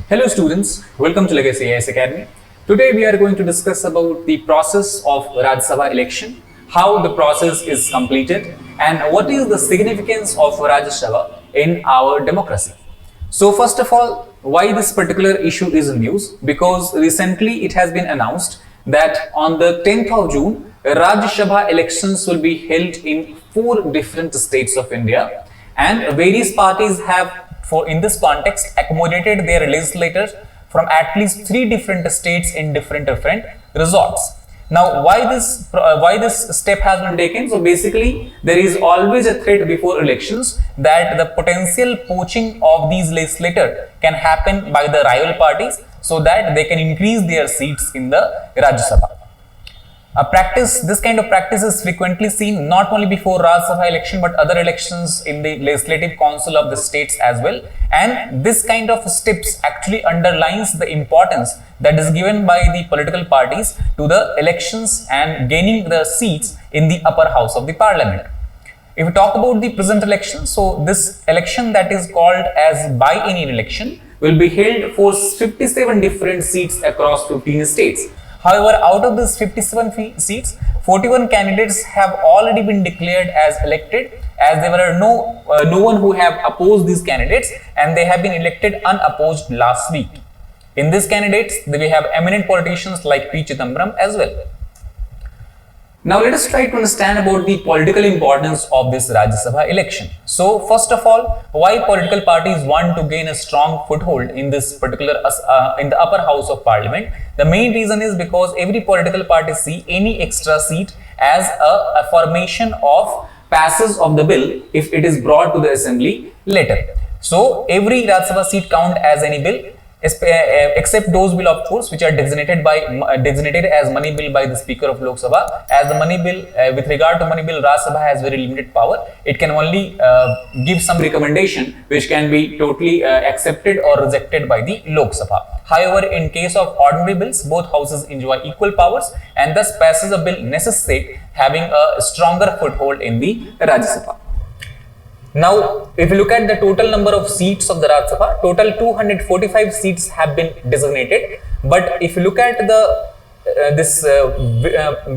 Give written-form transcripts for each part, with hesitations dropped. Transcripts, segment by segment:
Hello students, welcome to Legacy AIS Academy. Today we are going to discuss about the process of Rajya Sabha election, how the process is completed and what is the significance of Rajya Sabha in our democracy. So first of all, why this particular issue is in news? Because recently it has been announced that on the 10th of June, Rajya Sabha elections will be held in 4 different states of India and various parties have in this context accommodated their legislators from at least 3 different states in different resorts. Now, why this step has been taken? So basically, there is always a threat before elections that the potential poaching of these legislators can happen by the rival parties, so that they can increase their seats in the Rajya Sabha. This kind of practice is frequently seen not only before Rajya Sabha election but other elections in the legislative council of the states as well. And this kind of steps actually underlines the importance that is given by the political parties to the elections and gaining the seats in the upper house of the parliament. If we talk about the present election, so this election that is called as biennial election will be held for 57 different seats across 15 states. However, out of these 57 seats, 41 candidates have already been declared as elected, as there were no one who have opposed these candidates and they have been elected unopposed last week. In these candidates, we have eminent politicians like P. Chidambaram as well. Now let us try to understand about the political importance of this Rajya Sabha election. So first of all, why political parties want to gain a strong foothold in this particular in the upper house of parliament? The main reason is because every political party see any extra seat as a affirmation of passage of the bill if it is brought to the assembly later. So every Rajya Sabha seat count as any bill, except those bill of course which are designated as money bill by the Speaker of Lok Sabha. As the money bill, with regard to money bill, Rajya Sabha has very limited power. It can only give some recommendation which can be totally accepted or rejected by the Lok Sabha. However, in case of ordinary bills, both houses enjoy equal powers and thus passage of bill necessitate having a stronger foothold in the Rajya Sabha. Now, if you look at the total number of seats of the Rajya Sabha, total 245 seats have been designated. But if you look at the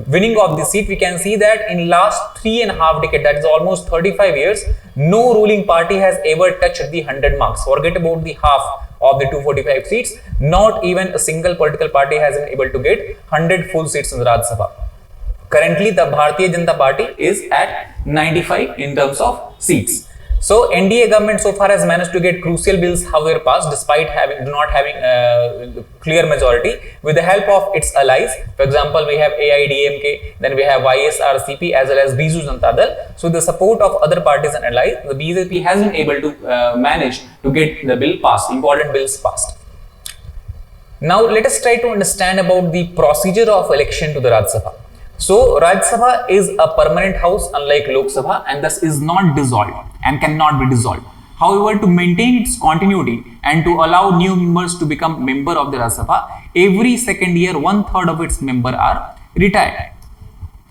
winning of the seat, we can see that in last 3.5 decades, that is almost 35 years, no ruling party has ever touched the 100 marks. Forget about the half of the 245 seats. Not even a single political party has been able to get 100 full seats in the Rajya Sabha. Currently, the Bharatiya Janata Party is at 95 in terms of seats. So, NDA government so far has managed to get crucial bills, however, passed despite not having clear majority with the help of its allies. For example, we have AIDMK, then we have YSRCP as well as Biju Janata Dal. So, the support of other parties and allies, the BJP has been able to manage to get the bill passed, important bills passed. Now, let us try to understand about the procedure of election to the Rajya Sabha. So, Rajya Sabha is a permanent house unlike Lok Sabha and thus is not dissolved and cannot be dissolved. However, to maintain its continuity and to allow new members to become member of the Rajya Sabha, every second year 1/3 of its members are retired.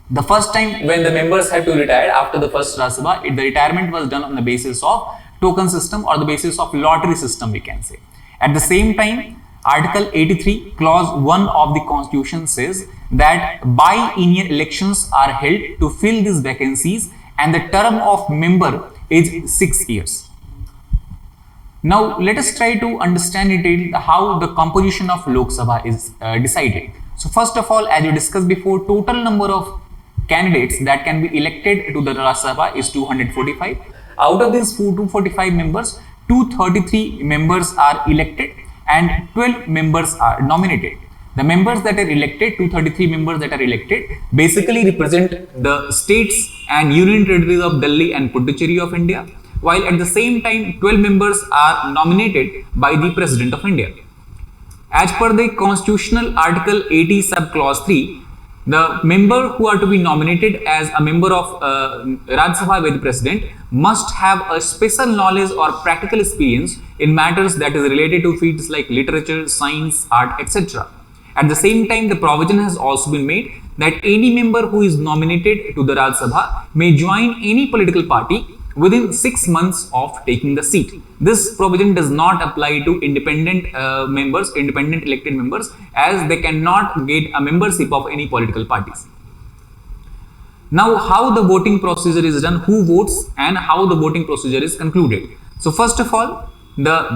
The first time when the members had to retire after the first Rajya Sabha, the retirement was done on the basis of token system or the basis of lottery system, we can say. At the same time, Article 83, Clause 1 of the Constitution says that biennial elections are held to fill these vacancies and the term of member is 6 years. Now, let us try to understand in detail how the composition of Lok Sabha is decided. So, first of all, as we discussed before, total number of candidates that can be elected to the Rajya Sabha is 245. Out of these 245 members, 233 members are elected and 12 members are nominated. The members that are elected, 233 members that are elected, basically represent the states and union territories of Delhi and Puducherry of India, while at the same time 12 members are nominated by the President of India. As per the constitutional Article 80 sub clause 3, the member who are to be nominated as a member of Rajya Sabha by the President must have a special knowledge or practical experience in matters that is related to fields like literature, science, art, etc. At the same time, the provision has also been made that any member who is nominated to the Rajya Sabha may join any political party within 6 months of taking the seat. This provision does not apply to independent independent elected members, as they cannot get a membership of any political parties. Now, how the voting procedure is done, who votes, and how the voting procedure is concluded. So first of all, the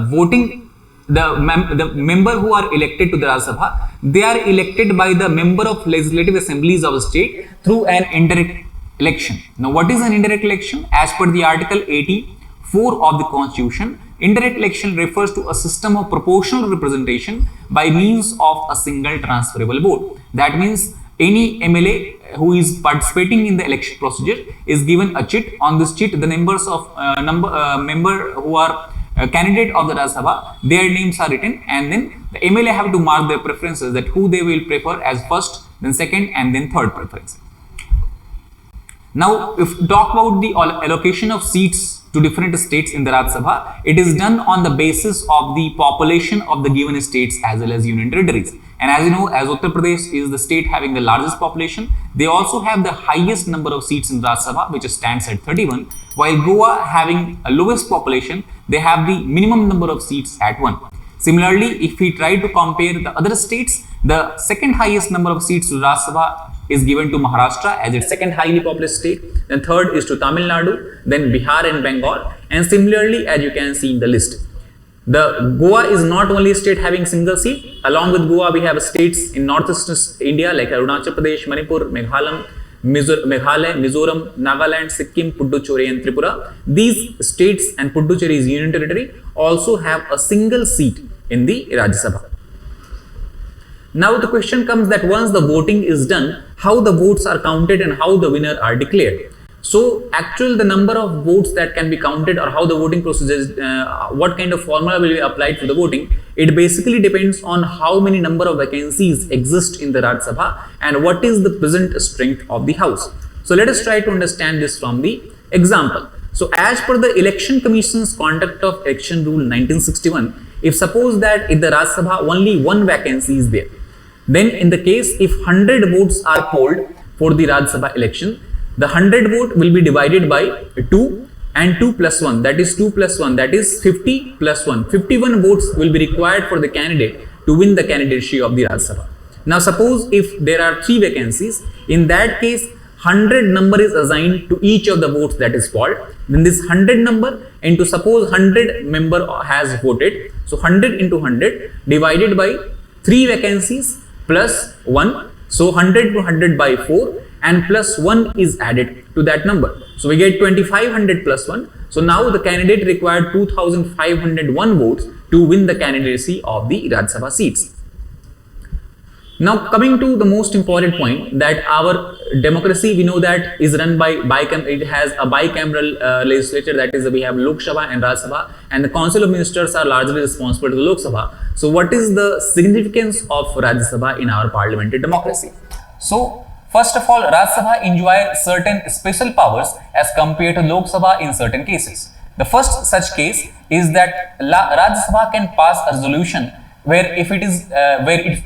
member who are elected to the Rajya Sabha, they are elected by the member of legislative assemblies of the state through an indirect election. Now, what is an indirect election? As per the Article 84 of the Constitution, indirect election refers to a system of proportional representation by means of a single transferable vote. That means any MLA who is participating in the election procedure is given a chit. On this chit, the numbers of member who are candidate of the Rajya Sabha, their names are written, and then the MLA have to mark their preferences, that who they will prefer as first, then second, and then third preference. Now, if we talk about the allocation of seats to different states in the Rajya Sabha, it is done on the basis of the population of the given states as well as union territories. And as you know, as Uttar Pradesh is the state having the largest population, they also have the highest number of seats in Rajya Sabha, which stands at 31, while Goa having a lowest population, they have the minimum number of seats at 1. Similarly, if we try to compare the other states, the second highest number of seats to Rajya Sabha is given to Maharashtra as its second highly populous state, then third is to Tamil Nadu, then Bihar and Bengal, and similarly, as you can see in the list, the Goa is not only a state having single seat. Along with Goa, we have states in northeastern India like Arunachal Pradesh, Manipur, Meghalaya, Mizoram, Nagaland, Sikkim, Puducherry and Tripura. These states and Puducherry's union territory also have a single seat in the Rajya Sabha. Now the question comes that once the voting is done, how the votes are counted and how the winner are declared. So actually the number of votes that can be counted or how the voting procedure is, what kind of formula will be applied for the voting, it basically depends on how many number of vacancies exist in the Rajya Sabha and what is the present strength of the house. So let us try to understand this from the example. So as per the Election Commission's Conduct of Election Rule 1961, if suppose that in the Rajya Sabha only one vacancy is there, then in the case if 100 votes are polled for the Rajya Sabha election, the 100 vote will be divided by 2 and 2 plus 1, that is 2 plus 1, that is 50 plus 1. 51 votes will be required for the candidate to win the candidacy of the Rajya Sabha. Now suppose if there are 3 vacancies, in that case 100 number is assigned to each of the votes that is polled. Then this 100 number into suppose 100 member has voted, so 100 into 100 divided by 3 vacancies plus 1, so 100 to 100 by 4 and plus 1 is added to that number. So we get 2500 plus 1. So now the candidate required 2501 votes to win the candidacy of the Rajya Sabha seats. Now coming to the most important point, that our democracy, we know that is run by it has a bicameral legislature, that is we have Lok Sabha and Rajya Sabha, and the Council of Ministers are largely responsible to the Lok Sabha. So what is the significance of Rajya Sabha in our parliamentary democracy? So first of all, Rajya Sabha enjoys certain special powers as compared to Lok Sabha in certain cases. The first such case is that Rajya Sabha can pass a resolution where if it is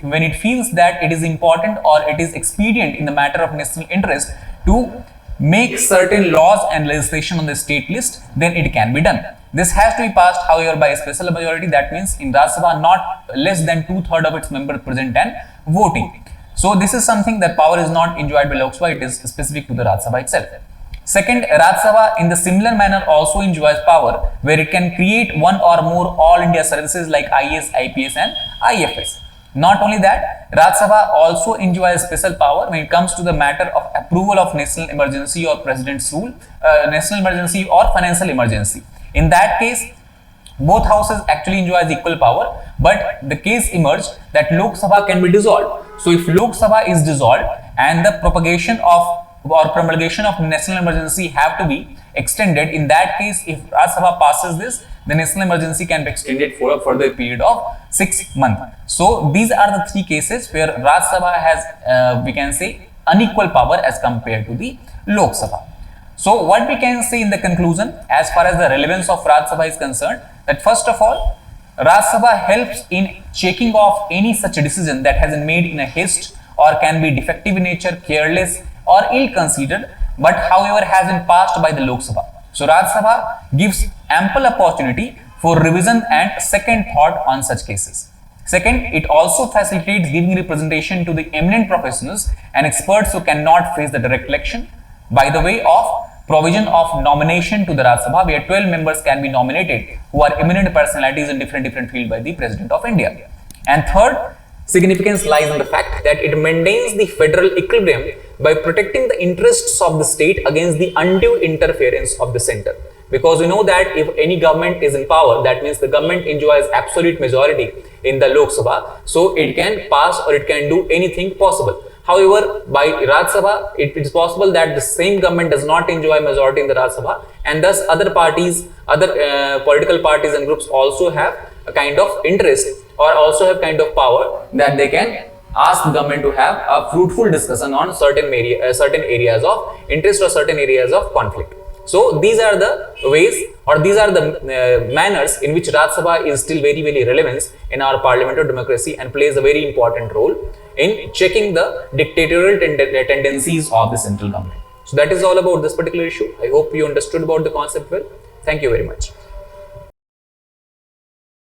when it feels that it is important or it is expedient in the matter of national interest to make certain laws and legislation on the state list, then it can be done. This has to be passed, however, by a special majority. That means in Rajya Sabha, not less than 2/3 of its members present and voting. So this is something that power is not enjoyed by Lok Sabha, it is specific to the Rajya Sabha itself. Second, Rajya Sabha in the similar manner also enjoys power where it can create one or more all India services like IAS, IPS and IFS. Not only that, Rajya Sabha also enjoys special power when it comes to the matter of approval of national emergency or president's rule, national emergency or financial emergency. In that case, both houses actually enjoys equal power, but the case emerged that Lok Sabha can be dissolved. So if Lok Sabha is dissolved and the propagation of or promulgation of national emergency have to be extended, in that case if Rajya Sabha passes this, the national emergency can be extended for a further period of 6 months. So these are the 3 cases where Rajya Sabha has we can say unequal power as compared to the Lok Sabha. So what we can say in the conclusion as far as the relevance of Rajya Sabha is concerned, that first of all, Rajya Sabha helps in checking off any such decision that has been made in a haste or can be defective in nature, careless or ill-considered, but however has been passed by the Lok Sabha. So Rajya Sabha gives ample opportunity for revision and second thought on such cases. Second, it also facilitates giving representation to the eminent professionals and experts who cannot face the direct election by the way of provision of nomination to the Rajya Sabha, where 12 members can be nominated who are eminent personalities in different fields by the President of India. And third, significance lies in the fact that it maintains the federal equilibrium by protecting the interests of the state against the undue interference of the center. Because we know that if any government is in power, that means the government enjoys absolute majority in the Lok Sabha, so it can pass or it can do anything possible. However, by Rajya Sabha, it is possible that the same government does not enjoy majority in the Rajya Sabha, and thus other parties, other political parties and groups also have a kind of interest or also have kind of power that they can ask the government to have a fruitful discussion on certain areas of interest or certain areas of conflict. So these are the ways or these are the manners in which Rajya Sabha is still very relevant in our parliamentary democracy and plays a very important role in checking the dictatorial tendencies of the central government. So that is all about this particular issue. I hope you understood about the concept well. Thank you very much.